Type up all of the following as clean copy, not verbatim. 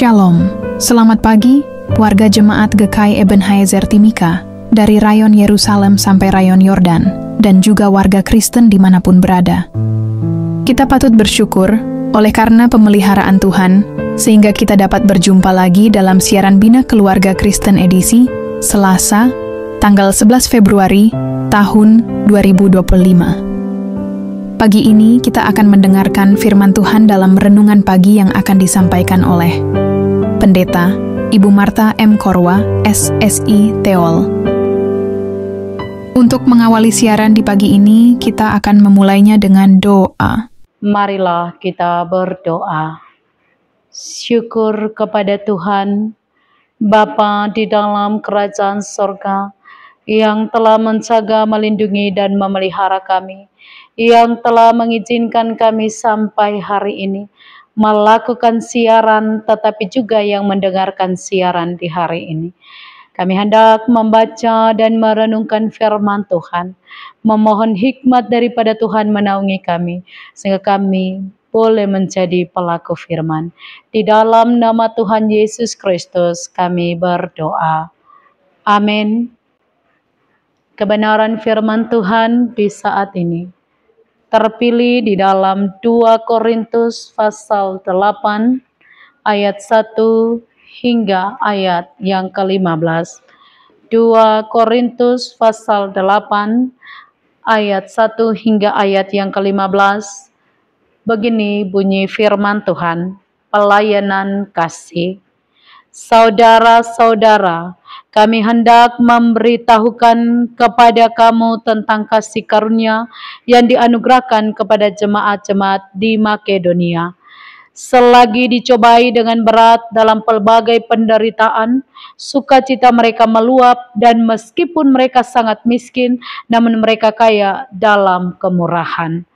Shalom, selamat pagi, warga jemaat GKI Ebenezer Timika, dari rayon Yerusalem sampai rayon Yordan, dan juga warga Kristen dimanapun berada. Kita patut bersyukur oleh karena pemeliharaan Tuhan, sehingga kita dapat berjumpa lagi dalam siaran Bina Keluarga Kristen edisi Selasa, tanggal 11 Februari tahun 2025. Pagi ini kita akan mendengarkan firman Tuhan dalam renungan pagi yang akan disampaikan oleh Pendeta Ibu Marta M. Korwa, SSI Teol. Untuk mengawali siaran di pagi ini, kita akan memulainya dengan doa. Marilah kita berdoa. Syukur kepada Tuhan, Bapa di dalam kerajaan sorga, yang telah menjaga, melindungi, dan memelihara kami, yang telah mengizinkan kami sampai hari ini melakukan siaran, tetapi juga yang mendengarkan siaran di hari ini. Kami hendak membaca dan merenungkan firman Tuhan, memohon hikmat daripada Tuhan menaungi kami, sehingga kami boleh menjadi pelaku firman. Di dalam nama Tuhan Yesus Kristus kami berdoa. Amin. Kebenaran firman Tuhan di saat ini terpilih di dalam 2 Korintus pasal 8 ayat 1 hingga ayat yang ke-15. 2 Korintus pasal 8 ayat 1 hingga ayat yang ke-15. Begini bunyi firman Tuhan, pelayanan kasih. Saudara-saudara, kami hendak memberitahukan kepada kamu tentang kasih karunia yang dianugerahkan kepada jemaat-jemaat di Makedonia. Selagi dicobai dengan berat dalam pelbagai penderitaan, sukacita mereka meluap, dan meskipun mereka sangat miskin, namun mereka kaya dalam kemurahan.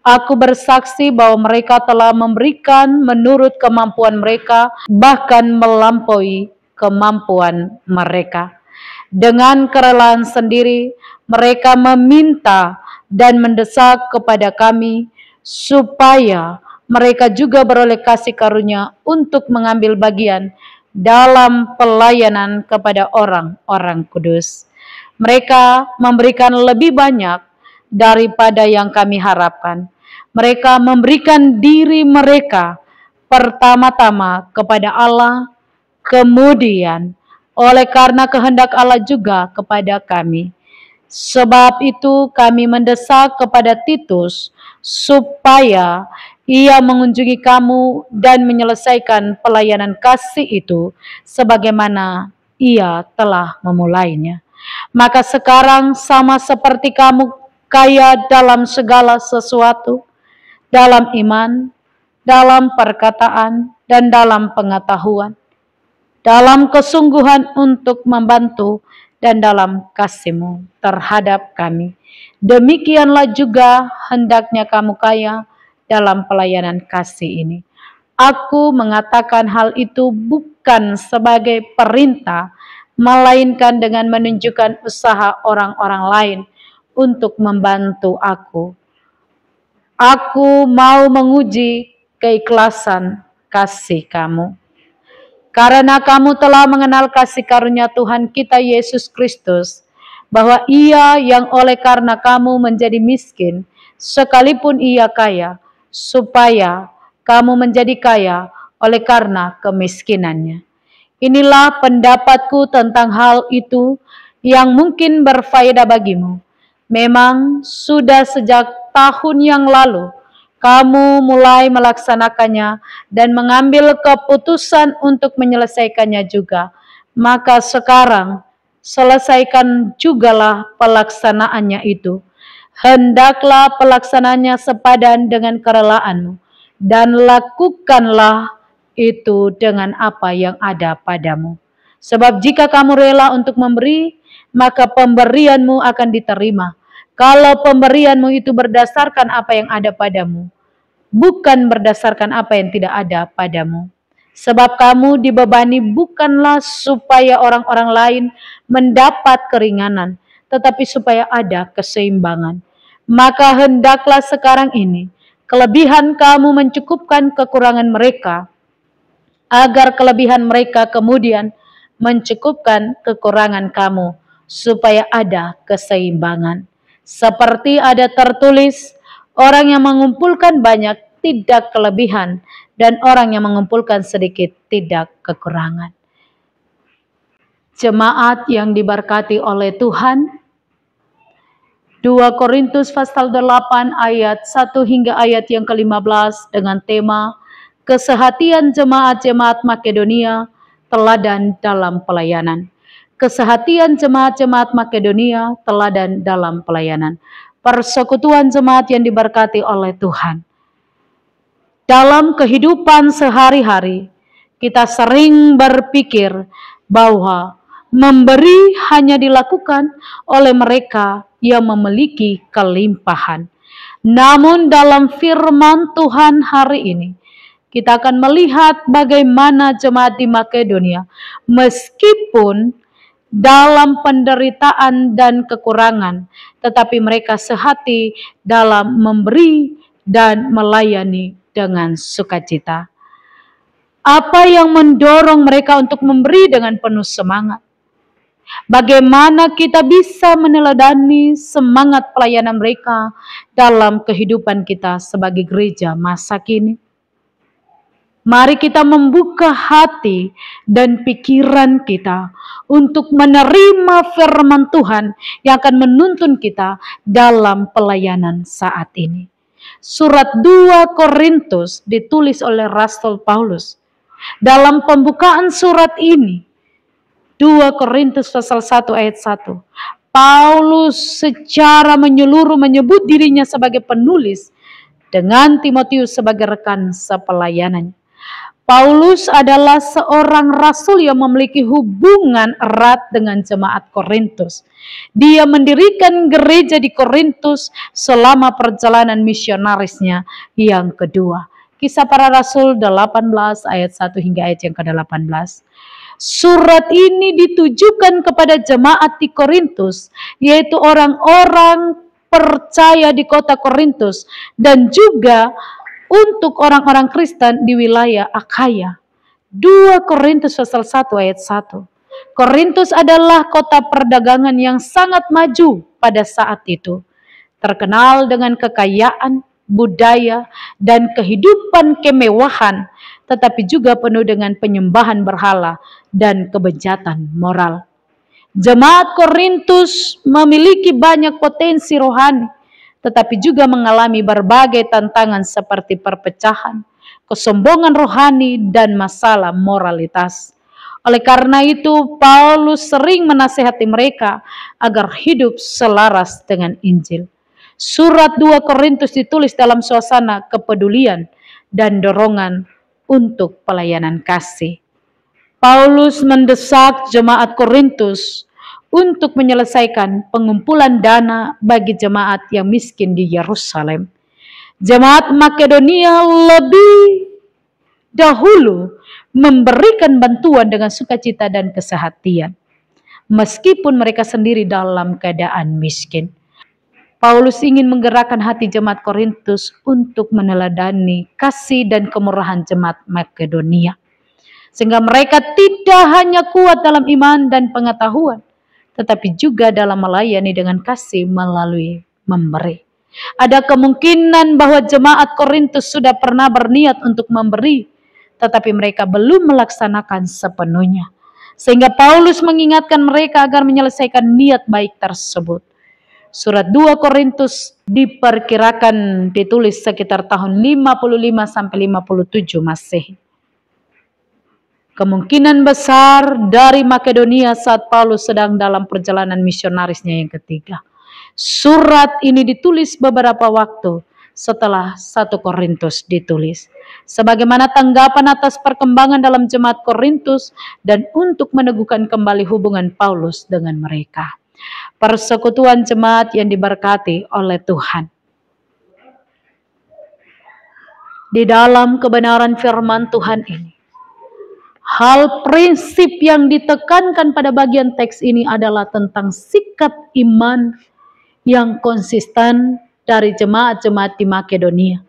Aku bersaksi bahwa mereka telah memberikan menurut kemampuan mereka, bahkan melampaui kemampuan mereka. Dengan kerelaan sendiri, mereka meminta dan mendesak kepada kami, supaya mereka juga beroleh kasih karunia untuk mengambil bagian dalam pelayanan kepada orang-orang kudus. Mereka memberikan lebih banyak daripada yang kami harapkan. Mereka memberikan diri mereka pertama-tama kepada Allah, kemudian oleh karena kehendak Allah juga kepada kami. Sebab itu kami mendesak kepada Titus supaya ia mengunjungi kamu dan menyelesaikan pelayanan kasih itu sebagaimana ia telah memulainya. Maka sekarang sama seperti kamu kaya dalam segala sesuatu, dalam iman, dalam perkataan, dan dalam pengetahuan, dalam kesungguhan untuk membantu, dan dalam kasih-Mu terhadap kami. Demikianlah juga hendaknya kamu kaya dalam pelayanan kasih ini. Aku mengatakan hal itu bukan sebagai perintah, melainkan dengan menunjukkan usaha orang-orang lain untuk membantu aku. Aku mau menguji keikhlasan kasih kamu. Karena kamu telah mengenal kasih karunia Tuhan kita Yesus Kristus, bahwa Ia yang oleh karena kamu menjadi miskin, sekalipun Ia kaya, supaya kamu menjadi kaya oleh karena kemiskinannya. Inilah pendapatku tentang hal itu yang mungkin berfaedah bagimu. Memang sudah sejak tahun yang lalu kamu mulai melaksanakannya dan mengambil keputusan untuk menyelesaikannya juga. Maka sekarang selesaikan jugalah pelaksanaannya itu. Hendaklah pelaksanaannya sepadan dengan kerelaanmu, dan lakukanlah itu dengan apa yang ada padamu. Sebab jika kamu rela untuk memberi, maka pemberianmu akan diterima. Kalau pemberianmu itu berdasarkan apa yang ada padamu, bukan berdasarkan apa yang tidak ada padamu. Sebab kamu dibebani bukanlah supaya orang-orang lain mendapat keringanan, tetapi supaya ada keseimbangan. Maka hendaklah sekarang ini kelebihan kamu mencukupkan kekurangan mereka, agar kelebihan mereka kemudian mencukupkan kekurangan kamu, supaya ada keseimbangan. Seperti ada tertulis, orang yang mengumpulkan banyak tidak kelebihan, dan orang yang mengumpulkan sedikit tidak kekurangan. Jemaat yang diberkati oleh Tuhan, 2 Korintus pasal 8 ayat 1 hingga ayat yang ke-15 dengan tema kesehatian jemaat-jemaat Makedonia, teladan dalam pelayanan. Kesehatian jemaat-jemaat Makedonia, teladan dalam pelayanan. Persekutuan jemaat yang diberkati oleh Tuhan. Dalam kehidupan sehari-hari, kita sering berpikir bahwa memberi hanya dilakukan oleh mereka yang memiliki kelimpahan. Namun dalam firman Tuhan hari ini, kita akan melihat bagaimana jemaat di Makedonia, meskipun dalam penderitaan dan kekurangan, tetapi mereka sehati dalam memberi dan melayani dengan sukacita. Apa yang mendorong mereka untuk memberi dengan penuh semangat? Bagaimana kita bisa meneladani semangat pelayanan mereka dalam kehidupan kita sebagai gereja masa kini? Mari kita membuka hati dan pikiran kita untuk menerima firman Tuhan yang akan menuntun kita dalam pelayanan saat ini. Surat 2 Korintus ditulis oleh Rasul Paulus. Dalam pembukaan surat ini, 2 Korintus pasal 1 ayat 1. Paulus secara menyeluruh menyebut dirinya sebagai penulis dengan Timotius sebagai rekan sepelayanannya. Paulus adalah seorang rasul yang memiliki hubungan erat dengan jemaat Korintus. Dia mendirikan gereja di Korintus selama perjalanan misionarisnya yang kedua. Kisah Para Rasul 18 ayat 1 hingga ayat yang ke-18. Surat ini ditujukan kepada jemaat di Korintus, yaitu orang-orang percaya di kota Korintus, dan juga untuk orang-orang Kristen di wilayah Akhaya. 2 Korintus pasal 1 ayat 1. Korintus adalah kota perdagangan yang sangat maju pada saat itu, terkenal dengan kekayaan, budaya, dan kehidupan kemewahan, tetapi juga penuh dengan penyembahan berhala dan kebejatan moral. Jemaat Korintus memiliki banyak potensi rohani, tetapi juga mengalami berbagai tantangan seperti perpecahan, kesombongan rohani, dan masalah moralitas. Oleh karena itu, Paulus sering menasihati mereka agar hidup selaras dengan Injil. Surat 2 Korintus ditulis dalam suasana kepedulian dan dorongan untuk pelayanan kasih. Paulus mendesak jemaat Korintus untuk menyelesaikan pengumpulan dana bagi jemaat yang miskin di Yerusalem. Jemaat Makedonia lebih dahulu memberikan bantuan dengan sukacita dan kesehatian, meskipun mereka sendiri dalam keadaan miskin. Paulus ingin menggerakkan hati jemaat Korintus untuk meneladani kasih dan kemurahan jemaat Makedonia, sehingga mereka tidak hanya kuat dalam iman dan pengetahuan, tetapi juga dalam melayani dengan kasih melalui memberi. Ada kemungkinan bahwa jemaat Korintus sudah pernah berniat untuk memberi, tetapi mereka belum melaksanakan sepenuhnya, sehingga Paulus mengingatkan mereka agar menyelesaikan niat baik tersebut. Surat 2 Korintus diperkirakan ditulis sekitar tahun 55 sampai 57 Masehi. Kemungkinan besar dari Makedonia saat Paulus sedang dalam perjalanan misionarisnya yang ketiga. Surat ini ditulis beberapa waktu setelah 1 Korintus ditulis, sebagaimana tanggapan atas perkembangan dalam jemaat Korintus dan untuk meneguhkan kembali hubungan Paulus dengan mereka. Persekutuan jemaat yang diberkati oleh Tuhan. Di dalam kebenaran firman Tuhan ini, hal prinsip yang ditekankan pada bagian teks ini adalah tentang sikap iman yang konsisten dari jemaat-jemaat di Makedonia.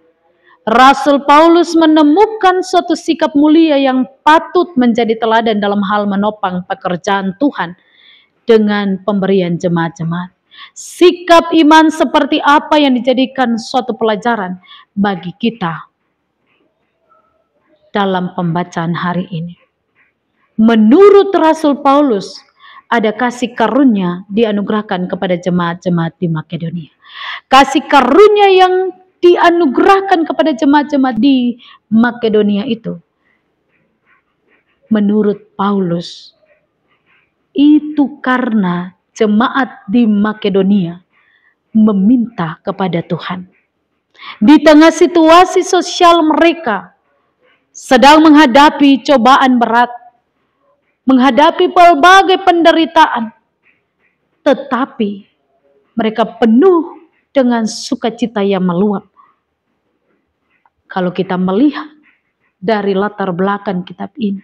Rasul Paulus menemukan suatu sikap mulia yang patut menjadi teladan dalam hal menopang pekerjaan Tuhan dengan pemberian jemaat-jemaat. Sikap iman seperti apa yang dijadikan suatu pelajaran bagi kita dalam pembacaan hari ini. Menurut Rasul Paulus, ada kasih karunia dianugerahkan kepada jemaat-jemaat di Makedonia. Kasih karunia yang dianugerahkan kepada jemaat-jemaat di Makedonia itu, menurut Paulus, itu karena jemaat di Makedonia meminta kepada Tuhan. Di tengah situasi sosial mereka sedang menghadapi cobaan berat, menghadapi berbagai penderitaan, tetapi mereka penuh dengan sukacita yang meluap. Kalau kita melihat dari latar belakang kitab ini,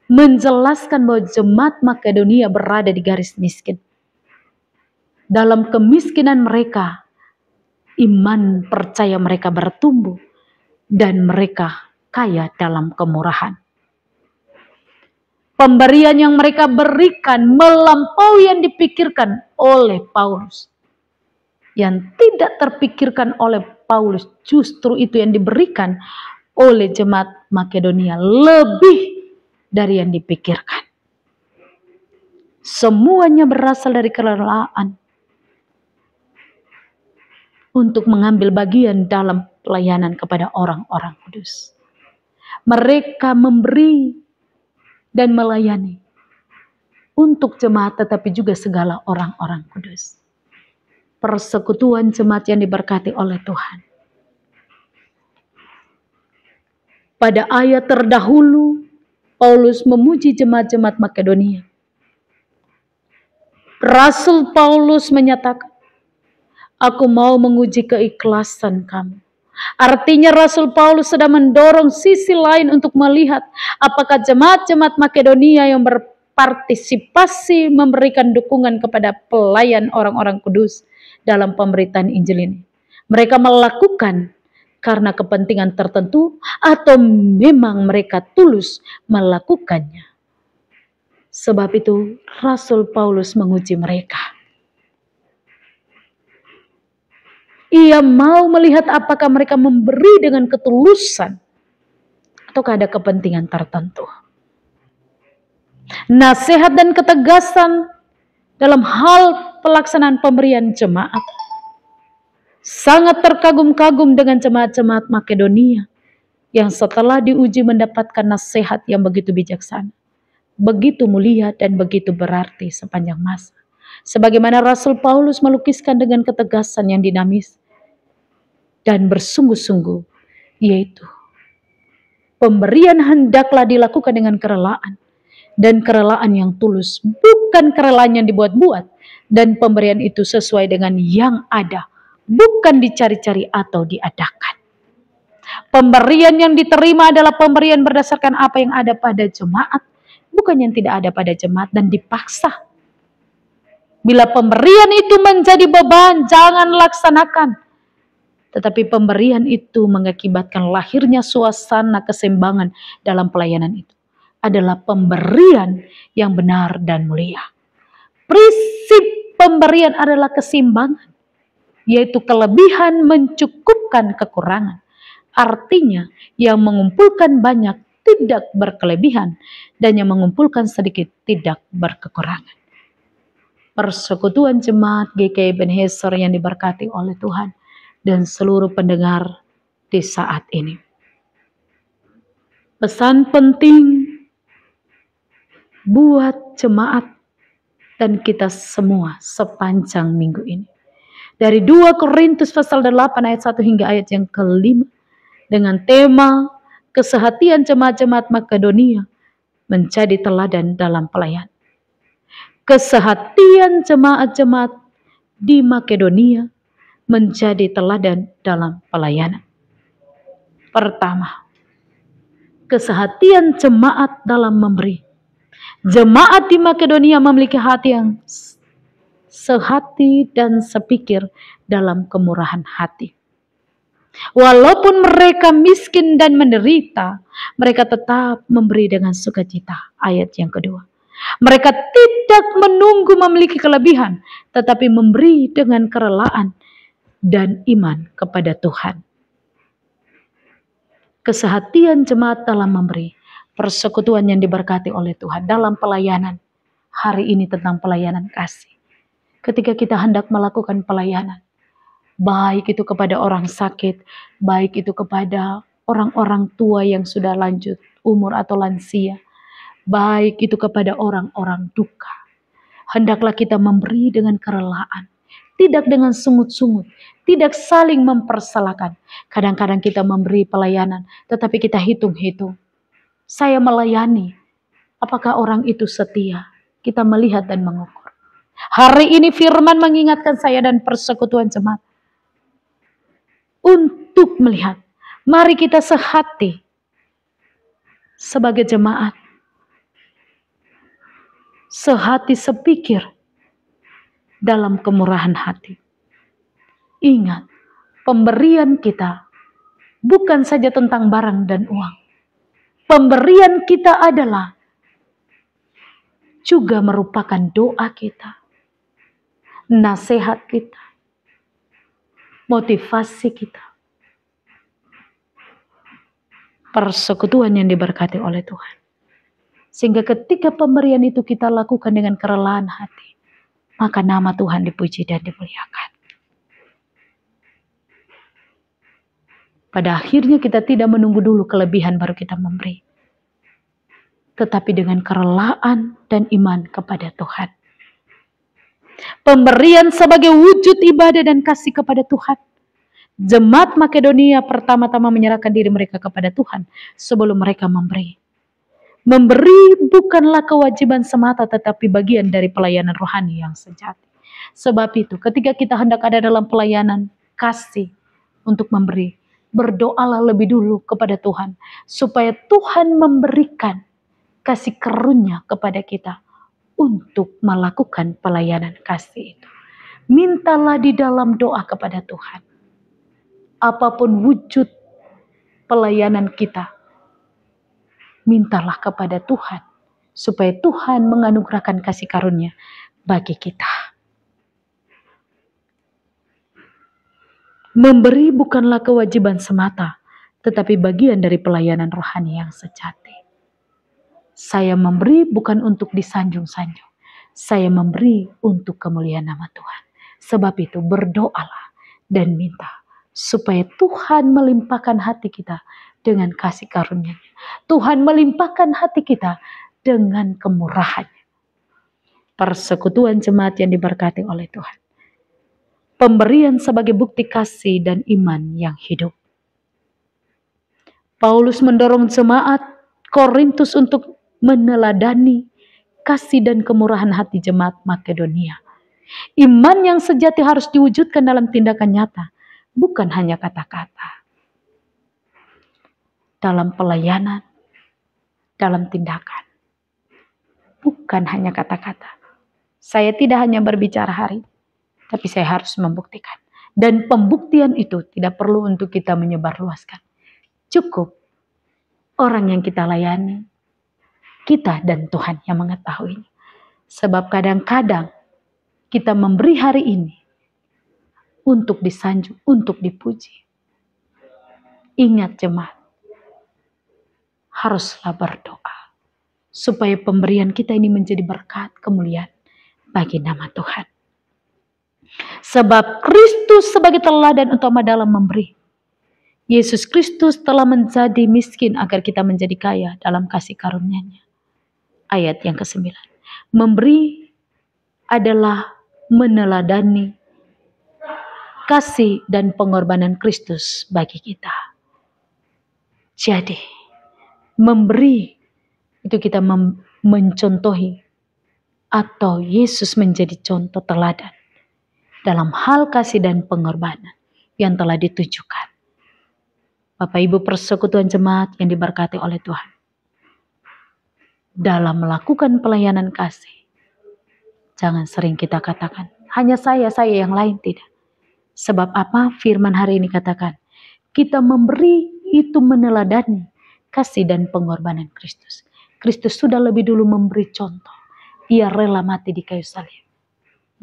menjelaskan bahwa jemaat Makedonia berada di garis miskin. Dalam kemiskinan mereka, iman percaya mereka bertumbuh dan mereka kaya dalam kemurahan. Pemberian yang mereka berikan melampaui yang dipikirkan oleh Paulus. Yang tidak terpikirkan oleh Paulus, justru itu yang diberikan oleh jemaat Makedonia, lebih dari yang dipikirkan. Semuanya berasal dari kerelaan untuk mengambil bagian dalam pelayanan kepada orang-orang kudus. Mereka memberi dan melayani untuk jemaat, tetapi juga segala orang-orang kudus. Persekutuan jemaat yang diberkati oleh Tuhan. Pada ayat terdahulu, Paulus memuji jemaat-jemaat Makedonia. Rasul Paulus menyatakan, aku mau menguji keikhlasan kamu. Artinya Rasul Paulus sedang mendorong sisi lain untuk melihat apakah jemaat-jemaat Makedonia yang berpartisipasi memberikan dukungan kepada pelayan orang-orang kudus dalam pemberitaan Injil ini. Mereka melakukan karena kepentingan tertentu atau memang mereka tulus melakukannya. Sebab itu Rasul Paulus menguji mereka. Ia mau melihat apakah mereka memberi dengan ketulusan ataukah ada kepentingan tertentu. Nasihat dan ketegasan dalam hal pelaksanaan pemberian jemaat. Sangat terkagum-kagum dengan jemaat-jemaat Makedonia yang setelah diuji mendapatkan nasihat yang begitu bijaksana, begitu mulia dan begitu berarti sepanjang masa. Sebagaimana Rasul Paulus melukiskan dengan ketegasan yang dinamis dan bersungguh-sungguh, yaitu pemberian hendaklah dilakukan dengan kerelaan dan kerelaan yang tulus, bukan kerelaan yang dibuat-buat, dan pemberian itu sesuai dengan yang ada, bukan dicari-cari atau diadakan. Pemberian yang diterima adalah pemberian berdasarkan apa yang ada pada jemaat, bukan yang tidak ada pada jemaat dan dipaksa. Bila pemberian itu menjadi beban, jangan laksanakan. Tetapi pemberian itu mengakibatkan lahirnya suasana keseimbangan dalam pelayanan itu. Adalah pemberian yang benar dan mulia. Prinsip pemberian adalah keseimbangan, yaitu kelebihan mencukupkan kekurangan. Artinya yang mengumpulkan banyak tidak berkelebihan dan yang mengumpulkan sedikit tidak berkekurangan. Persekutuan jemaat GKI Ebenezer yang diberkati oleh Tuhan dan seluruh pendengar di saat ini. Pesan penting buat jemaat dan kita semua sepanjang minggu ini. Dari 2 Korintus pasal 8 ayat 1 hingga ayat yang ke-5 dengan tema kesehatian jemaat-jemaat Makedonia menjadi teladan dalam pelayanan. Kesehatian jemaat-jemaat di Makedonia menjadi teladan dalam pelayanan. Pertama, kesehatian jemaat dalam memberi. Jemaat di Makedonia memiliki hati yang sehati dan sepikir dalam kemurahan hati. Walaupun mereka miskin dan menderita, mereka tetap memberi dengan sukacita. Ayat yang kedua. Mereka tidak menunggu memiliki kelebihan, tetapi memberi dengan kerelaan dan iman kepada Tuhan. Kesehatian jemaat dalam memberi, persekutuan yang diberkati oleh Tuhan dalam pelayanan. Hari ini tentang pelayanan kasih. Ketika kita hendak melakukan pelayanan, baik itu kepada orang sakit, baik itu kepada orang-orang tua yang sudah lanjut umur atau lansia, baik itu kepada orang-orang duka. Hendaklah kita memberi dengan kerelaan, tidak dengan sungut-sungut, tidak saling mempersalahkan. Kadang-kadang kita memberi pelayanan, tetapi kita hitung-hitung. Saya melayani, apakah orang itu setia? Kita melihat dan mengukur. Hari ini firman mengingatkan saya dan persekutuan jemaat untuk melihat, mari kita sehati sebagai jemaat, sehati sepikir dalam kemurahan hati. Ingat, pemberian kita bukan saja tentang barang dan uang. Pemberian kita adalah juga merupakan doa kita, nasihat kita, motivasi kita. Persekutuan yang diberkati oleh Tuhan. Sehingga ketika pemberian itu kita lakukan dengan kerelaan hati, maka nama Tuhan dipuji dan dimuliakan. Pada akhirnya kita tidak menunggu dulu kelebihan baru kita memberi. Tetapi dengan kerelaan dan iman kepada Tuhan. Pemberian sebagai wujud ibadah dan kasih kepada Tuhan. Jemaat Makedonia pertama-tama menyerahkan diri mereka kepada Tuhan sebelum mereka memberi. Memberi bukanlah kewajiban semata tetapi bagian dari pelayanan rohani yang sejati. Sebab itu ketika kita hendak ada dalam pelayanan kasih untuk memberi, berdoalah lebih dulu kepada Tuhan supaya Tuhan memberikan kasih karunia kepada kita untuk melakukan pelayanan kasih itu. Mintalah di dalam doa kepada Tuhan. Apapun wujud pelayanan kita, mintalah kepada Tuhan supaya Tuhan menganugerahkan kasih karunia bagi kita. Memberi bukanlah kewajiban semata, tetapi bagian dari pelayanan rohani yang sejati. Saya memberi bukan untuk disanjung-sanjung. Saya memberi untuk kemuliaan nama Tuhan. Sebab itu berdoalah dan minta supaya Tuhan melimpahkan hati kita dengan kasih karunia-Nya. Tuhan melimpahkan hati kita dengan kemurahan-Nya. Persekutuan jemaat yang diberkati oleh Tuhan. Pemberian sebagai bukti kasih dan iman yang hidup. Paulus mendorong jemaat Korintus untuk meneladani kasih dan kemurahan hati jemaat Makedonia. Iman yang sejati harus diwujudkan dalam tindakan nyata, bukan hanya kata-kata. Dalam pelayanan, dalam tindakan. Bukan hanya kata-kata. Saya tidak hanya berbicara hari ini, tapi saya harus membuktikan. Dan pembuktian itu tidak perlu untuk kita menyebarluaskan. Cukup orang yang kita layani, kita dan Tuhan yang mengetahuinya. Sebab kadang-kadang kita memberi hari ini untuk disanjung, untuk dipuji. Ingat jemaat, haruslah berdoa supaya pemberian kita ini menjadi berkat kemuliaan bagi nama Tuhan. Sebab Kristus sebagai teladan utama dalam memberi. Yesus Kristus telah menjadi miskin agar kita menjadi kaya dalam kasih karunia-Nya. Ayat yang ke-9. Memberi adalah meneladani kasih dan pengorbanan Kristus bagi kita. Jadi, memberi itu kita mencontohi atau Yesus menjadi contoh teladan dalam hal kasih dan pengorbanan yang telah ditujukan. Bapak Ibu persekutuan jemaat yang diberkati oleh Tuhan. Dalam melakukan pelayanan kasih, jangan sering kita katakan, hanya saya yang lain tidak. Sebab apa firman hari ini katakan? Kita memberi itu meneladani kasih dan pengorbanan Kristus. Kristus sudah lebih dulu memberi contoh. Ia rela mati di kayu salib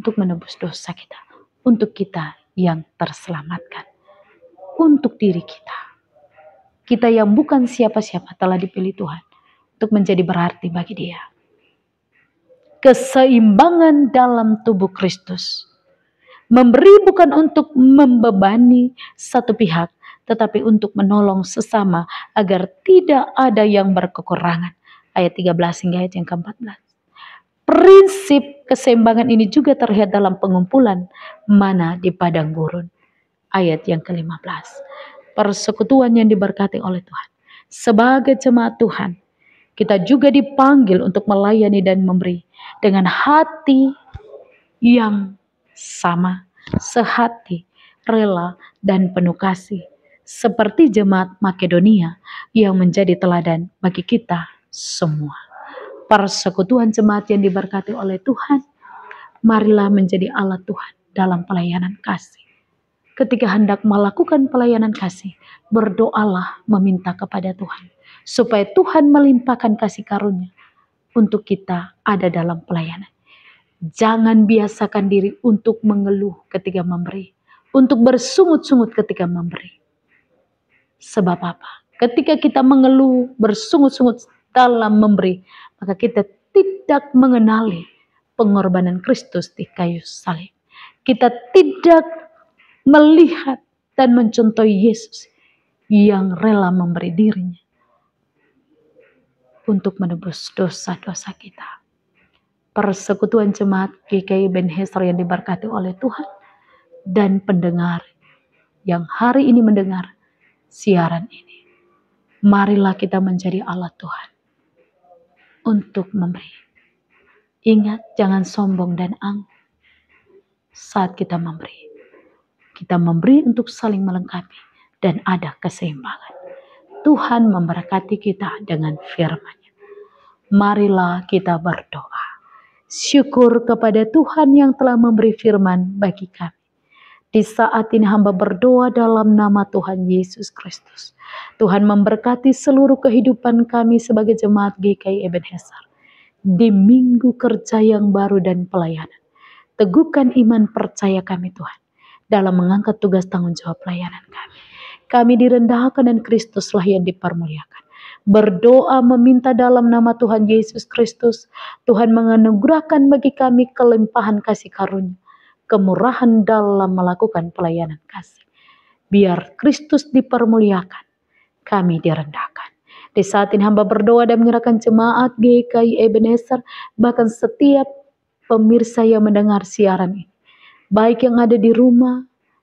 untuk menebus dosa kita, untuk kita yang terselamatkan, untuk diri kita. Kita yang bukan siapa-siapa telah dipilih Tuhan untuk menjadi berarti bagi Dia. Keseimbangan dalam tubuh Kristus. Memberi bukan untuk membebani satu pihak, tetapi untuk menolong sesama agar tidak ada yang berkekurangan. Ayat 13 hingga ayat yang ke-14. Prinsip keseimbangan ini juga terlihat dalam pengumpulan mana di padang gurun. Ayat yang ke-15. Persekutuan yang diberkati oleh Tuhan. Sebagai jemaat Tuhan, kita juga dipanggil untuk melayani dan memberi dengan hati yang sama, sehati, rela, dan penuh kasih. Seperti jemaat Makedonia yang menjadi teladan bagi kita semua. Persekutuan jemaat yang diberkati oleh Tuhan, marilah menjadi alat Tuhan dalam pelayanan kasih. Ketika hendak melakukan pelayanan kasih, berdoalah meminta kepada Tuhan, supaya Tuhan melimpahkan kasih karunia untuk kita ada dalam pelayanan. Jangan biasakan diri untuk mengeluh ketika memberi, untuk bersungut-sungut ketika memberi. Sebab apa? Ketika kita mengeluh, bersungut-sungut dalam memberi, maka kita tidak mengenali pengorbanan Kristus di kayu salib. Kita tidak melihat dan mencontohi Yesus yang rela memberi dirinya untuk menebus dosa-dosa kita. Persekutuan jemaat GKI Ebenezer yang diberkati oleh Tuhan dan pendengar yang hari ini mendengar siaran ini. Marilah kita menjadi alat Tuhan untuk memberi. Ingat, jangan sombong dan angkuh saat kita memberi. Kita memberi untuk saling melengkapi dan ada keseimbangan. Tuhan memberkati kita dengan firman-Nya. Marilah kita berdoa. Syukur kepada Tuhan yang telah memberi firman bagi kami. Di saat ini hamba berdoa dalam nama Tuhan Yesus Kristus. Tuhan memberkati seluruh kehidupan kami sebagai jemaat GKI Ebenezer. Di minggu kerja yang baru dan pelayanan. Teguhkan iman percaya kami Tuhan. Dalam mengangkat tugas tanggung jawab pelayanan kami. Kami direndahkan dan Kristuslah yang dipermuliakan. Berdoa meminta dalam nama Tuhan Yesus Kristus. Tuhan menganugerahkan bagi kami kelimpahan kasih karunia. Kemurahan dalam melakukan pelayanan kasih. Biar Kristus dipermuliakan. Kami direndahkan. Di saat ini hamba berdoa dan menyerahkan jemaat GKI Ebenezer. Bahkan setiap pemirsa yang mendengar siaran ini. Baik yang ada di rumah.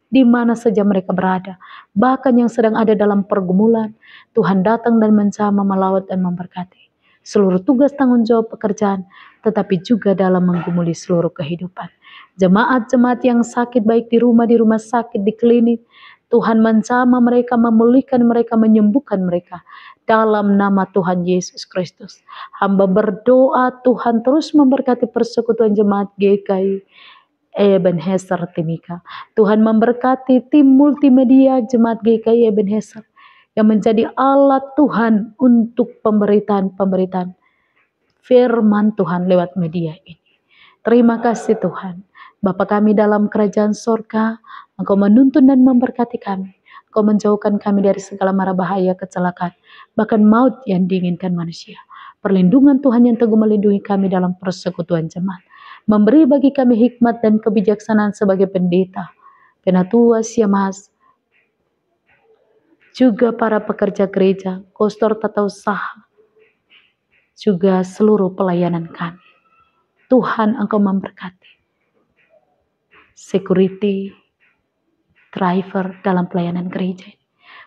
Di mana saja mereka berada, bahkan yang sedang ada dalam pergumulan, Tuhan datang dan menjamah, melawat dan memberkati seluruh tugas tanggung jawab pekerjaan, tetapi juga dalam menggumuli seluruh kehidupan. Jemaat-jemaat yang sakit baik di rumah sakit, di klinik, Tuhan menjamah mereka, memulihkan mereka, menyembuhkan mereka dalam nama Tuhan Yesus Kristus. Hamba berdoa Tuhan terus memberkati persekutuan jemaat GKI Ebenezer Timika. Tuhan memberkati tim multimedia jemaat GKI Ebenezer yang menjadi alat Tuhan untuk pemberitaan firman Tuhan lewat media ini. Terima kasih Tuhan. Bapa kami dalam kerajaan sorga, Engkau menuntun dan memberkati kami. Engkau menjauhkan kami dari segala mara bahaya, kecelakaan, bahkan maut yang diinginkan manusia. Perlindungan Tuhan yang teguh melindungi kami dalam persekutuan jemaat. Memberi bagi kami hikmat dan kebijaksanaan sebagai pendeta, penatua, siamas, juga para pekerja gereja, kostor tata usaha, juga seluruh pelayanan kami. Tuhan Engkau memberkati security, driver dalam pelayanan gereja.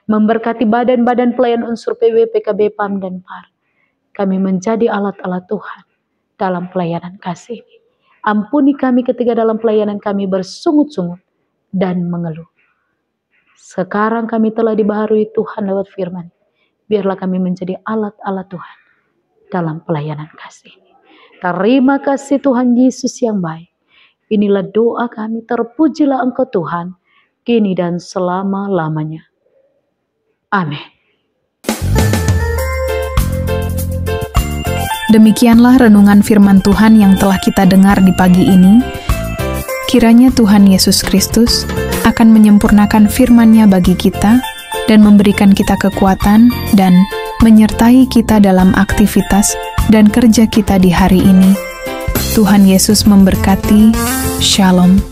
Memberkati badan-badan pelayan unsur PW, PKB, PAM, dan PAR. Kami menjadi alat-alat Tuhan dalam pelayanan kasih ini. Ampuni kami ketika dalam pelayanan kami bersungut-sungut dan mengeluh. Sekarang kami telah dibaharui Tuhan lewat firman. Biarlah kami menjadi alat-alat Tuhan dalam pelayanan kasih ini. Terima kasih Tuhan Yesus yang baik. Inilah doa kami, terpujilah Engkau Tuhan, kini dan selama-lamanya. Amin. Demikianlah renungan firman Tuhan yang telah kita dengar di pagi ini. Kiranya Tuhan Yesus Kristus akan menyempurnakan firman-Nya bagi kita dan memberikan kita kekuatan dan menyertai kita dalam aktivitas dan kerja kita di hari ini. Tuhan Yesus memberkati. Shalom.